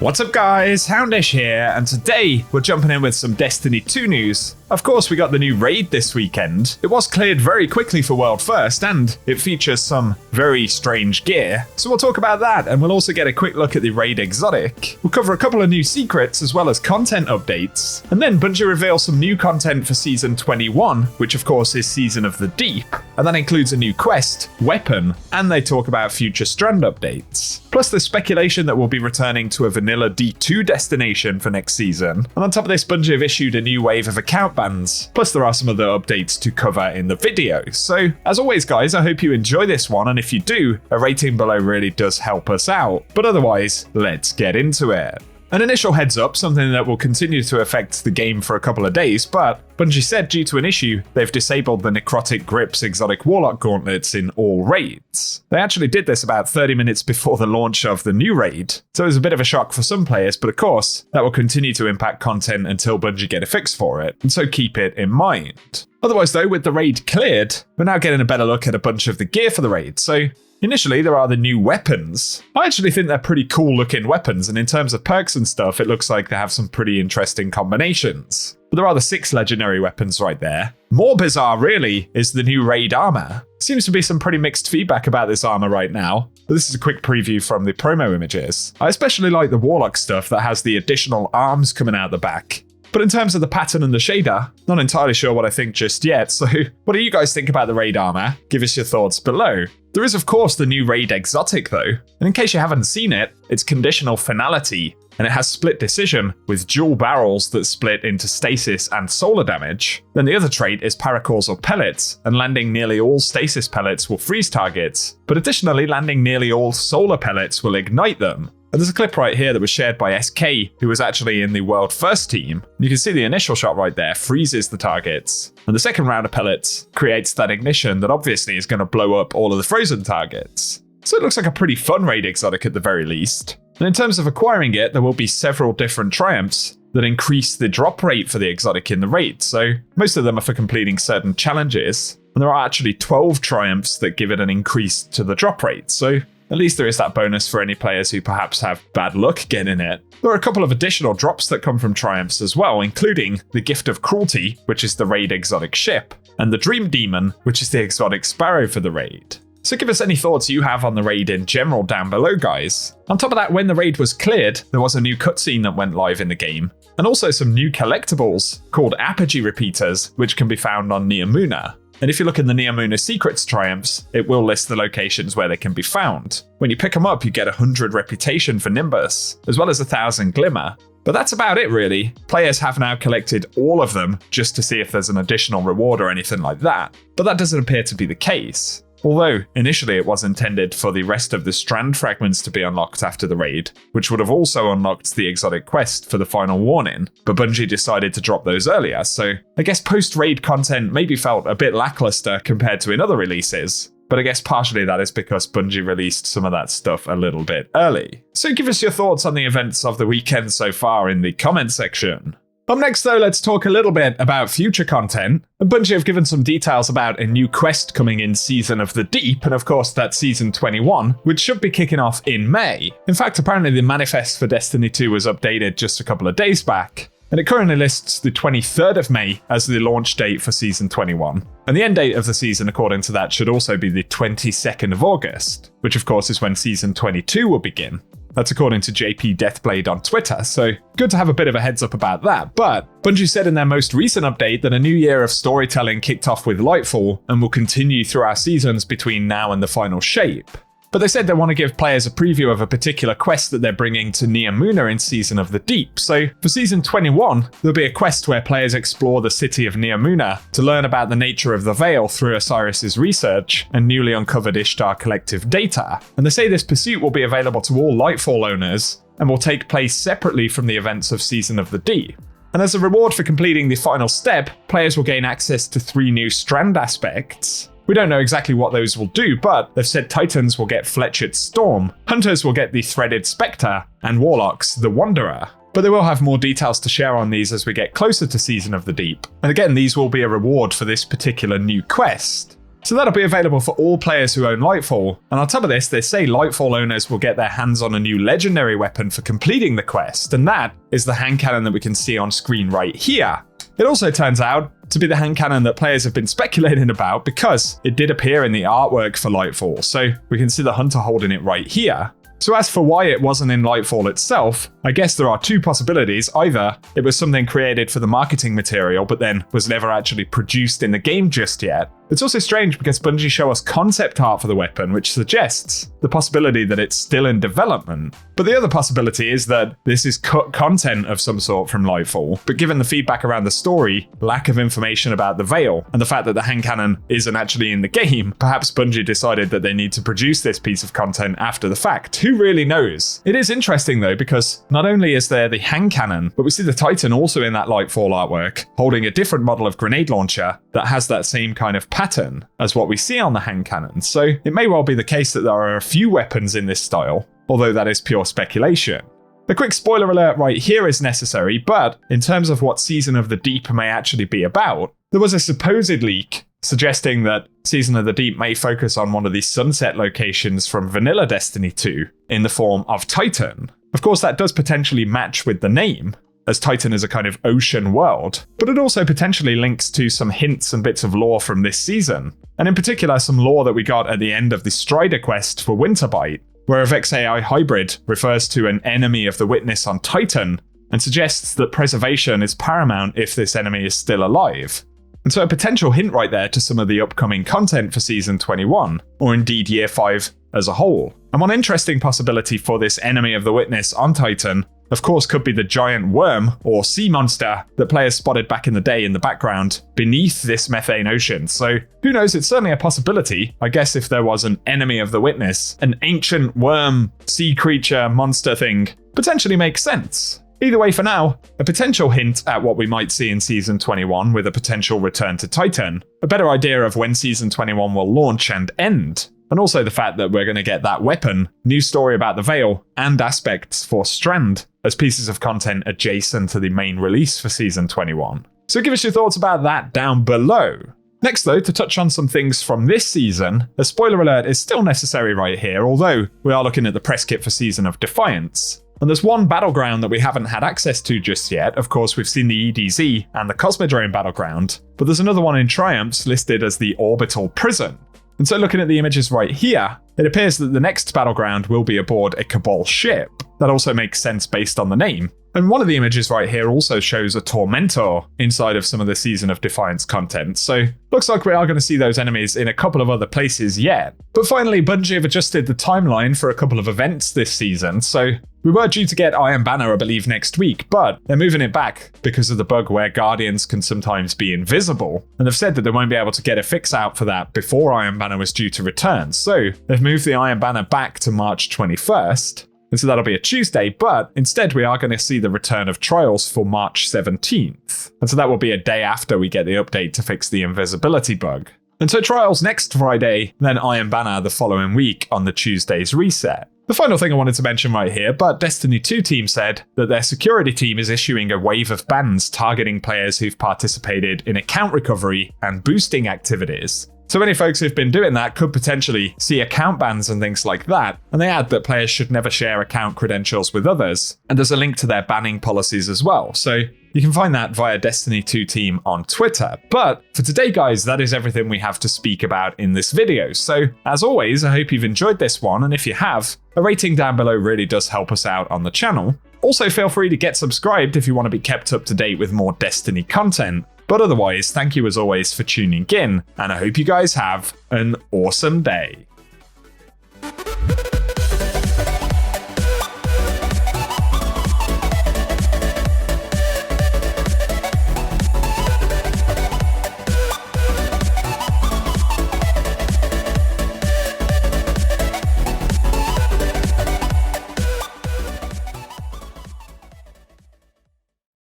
What's up guys, Houndish here, and today we're jumping in with some Destiny 2 news. Of course, we got the new raid this weekend. It was cleared very quickly for World First, and it features some very strange gear. So we'll talk about that, and we'll also get a quick look at the raid exotic. We'll cover a couple of new secrets as well as content updates. And then Bungie reveals some new content for Season 21, which of course is Season of the Deep. And that includes a new quest, weapon, and they talk about future Strand updates. Plus there's speculation that we'll be returning to a vanilla D2 destination for next season. And on top of this, Bungie have issued a new wave of account bans. Plus there are some other updates to cover in the video. So as always guys, I hope you enjoy this one, and if you do, a rating below really does help us out. But otherwise, let's get into it. An initial heads up, something that will continue to affect the game for a couple of days, but Bungie said due to an issue, they've disabled the Necrotic Grips exotic Warlock gauntlets in all raids. They actually did this about 30 minutes before the launch of the new raid, so it was a bit of a shock for some players, but of course, that will continue to impact content until Bungie get a fix for it, and so keep it in mind. Otherwise though, with the raid cleared, we're now getting a better look at a bunch of the gear for the raid, so initially, there are the new weapons. I actually think they're pretty cool looking weapons, and in terms of perks and stuff, it looks like they have some pretty interesting combinations. But there are the 6 legendary weapons right there. More bizarre, really, is the new raid armor. Seems to be some pretty mixed feedback about this armor right now, but this is a quick preview from the promo images. I especially like the Warlock stuff that has the additional arms coming out the back. But in terms of the pattern and the shader, not entirely sure what I think just yet, so what do you guys think about the raid armor? Give us your thoughts below. There is of course the new raid exotic though, and in case you haven't seen it, it's conditional finality, and it has split decision with dual barrels that split into stasis and solar damage. Then the other trait is paracausal pellets, and landing nearly all stasis pellets will freeze targets, but additionally landing nearly all solar pellets will ignite them. And there's a clip right here that was shared by SK, who was actually in the World First team. You can see the initial shot right there freezes the targets. And the second round of pellets creates that ignition that obviously is going to blow up all of the frozen targets. So it looks like a pretty fun raid exotic at the very least. And in terms of acquiring it, there will be several different triumphs that increase the drop rate for the exotic in the raid. So most of them are for completing certain challenges. And there are actually 12 triumphs that give it an increase to the drop rate. So at least there is that bonus for any players who perhaps have bad luck getting it. There are a couple of additional drops that come from triumphs as well, including the Gift of Cruelty, which is the raid exotic ship, and the Dream Demon, which is the exotic sparrow for the raid. So give us any thoughts you have on the raid in general down below, guys. On top of that, when the raid was cleared, there was a new cutscene that went live in the game, and also some new collectibles called Apogee Repeaters, which can be found on Neomuna. And if you look in the Neomuna Secrets triumphs, it will list the locations where they can be found. When you pick them up, you get 100 reputation for Nimbus, as well as 1,000 glimmer. But that's about it really. Players have now collected all of them just to see if there's an additional reward or anything like that. But that doesn't appear to be the case. Although, initially it was intended for the rest of the Strand fragments to be unlocked after the raid, which would have also unlocked the exotic quest for the final warning, but Bungie decided to drop those earlier, so I guess post-raid content maybe felt a bit lackluster compared to in other releases. But I guess partially that is because Bungie released some of that stuff a little bit early. So give us your thoughts on the events of the weekend so far in the comment section. Up next though, let's talk a little bit about future content. And Bungie have given some details about a new quest coming in Season of the Deep, and of course that's Season 21, which should be kicking off in May. In fact, apparently the manifest for Destiny 2 was updated just a couple of days back, and it currently lists the 23rd of May as the launch date for Season 21. And the end date of the season, according to that, should also be the 22nd of August, which of course is when Season 22 will begin. That's according to JP Deathblade on Twitter, so good to have a bit of a heads up about that. But Bungie said in their most recent update that a new year of storytelling kicked off with Lightfall and will continue through our seasons between now and the final shape. But they said they want to give players a preview of a particular quest that they're bringing to Neomuna in Season of the Deep. So for Season 21, there'll be a quest where players explore the city of Neomuna to learn about the nature of the Veil through Osiris's research and newly uncovered Ishtar Collective data. And they say this pursuit will be available to all Lightfall owners and will take place separately from the events of Season of the Deep. And as a reward for completing the final step, players will gain access to 3 new Strand aspects. We don't know exactly what those will do, but they've said Titans will get Fletchered Storm, Hunters will get the Threaded Spectre, and Warlocks the Wanderer. But they will have more details to share on these as we get closer to Season of the Deep. And again, these will be a reward for this particular new quest. So that'll be available for all players who own Lightfall, and on top of this, they say Lightfall owners will get their hands on a new legendary weapon for completing the quest, and that is the hand cannon that we can see on screen right here. It also turns out to be the hand cannon that players have been speculating about because it did appear in the artwork for Lightfall, so we can see the hunter holding it right here. So as for why it wasn't in Lightfall itself, I guess there are two possibilities. Either it was something created for the marketing material but then was never actually produced in the game just yet. It's also strange because Bungie show us concept art for the weapon, which suggests the possibility that it's still in development. But the other possibility is that this is cut content of some sort from Lightfall, but given the feedback around the story, lack of information about the Veil, and the fact that the hand cannon isn't actually in the game, perhaps Bungie decided that they need to produce this piece of content after the fact. Who really knows? It is interesting though, because not only is there the hand cannon, but we see the Titan also in that Lightfall artwork, holding a different model of grenade launcher that has that same kind of pattern as what we see on the hand cannon. So it may well be the case that there are a few weapons in this style, although that is pure speculation. A quick spoiler alert right here is necessary, but in terms of what Season of the Deep may actually be about, there was a supposed leak suggesting that Season of the Deep may focus on one of these sunset locations from vanilla Destiny 2 in the form of Titan. Of course, that does potentially match with the name, as Titan is a kind of ocean world, but it also potentially links to some hints and bits of lore from this season, and in particular some lore that we got at the end of the Strider quest for Winterbite, where a Vex AI hybrid refers to an enemy of the Witness on Titan and suggests that preservation is paramount if this enemy is still alive. And so a potential hint right there to some of the upcoming content for Season 21, or indeed Year 5 as a whole. And one interesting possibility for this enemy of the Witness on Titan, of course, could be the giant worm or sea monster that players spotted back in the day in the background beneath this methane ocean. So who knows, it's certainly a possibility. I guess if there was an enemy of the Witness, an ancient worm, sea creature, monster thing, potentially makes sense. Either way, for now, a potential hint at what we might see in Season 21 with a potential return to Titan, a better idea of when Season 21 will launch and end, and also the fact that we're going to get that weapon, new story about the Veil, and aspects for Strand as pieces of content adjacent to the main release for Season 21. So give us your thoughts about that down below. Next though, to touch on some things from this season, a spoiler alert is still necessary right here, although we are looking at the press kit for Season of Defiance. And there's one battleground that we haven't had access to just yet. Of course, we've seen the EDZ and the Cosmodrome battleground, but there's another one in Triumphs listed as the Orbital Prison. And so looking at the images right here, it appears that the next battleground will be aboard a Cabal ship. That also makes sense based on the name. And one of the images right here also shows a Tormentor inside of some of the Season of Defiance content, so looks like we are going to see those enemies in a couple of other places yet. But finally, Bungie have adjusted the timeline for a couple of events this season, so we were due to get Iron Banner, I believe, next week, but they're moving it back because of the bug where Guardians can sometimes be invisible, and they've said that they won't be able to get a fix out for that before Iron Banner was due to return, so they've moved the Iron Banner back to March 21st. And so that'll be a Tuesday, but instead we are going to see the return of Trials for March 17th. And so that will be a day after we get the update to fix the invisibility bug. And so Trials next Friday, then Iron Banner the following week on the Tuesday's reset. The final thing I wanted to mention right here, but Destiny 2 team said that their security team is issuing a wave of bans targeting players who've participated in account recovery and boosting activities. So many folks who've been doing that could potentially see account bans and things like that, and they add that players should never share account credentials with others, and there's a link to their banning policies as well, so you can find that via Destiny 2 team on Twitter. But for today guys, that is everything we have to speak about in this video, so as always, I hope you've enjoyed this one, and if you have, a rating down below really does help us out on the channel. Also feel free to get subscribed if you want to be kept up to date with more Destiny content. But otherwise, thank you as always for tuning in, and I hope you guys have an awesome day.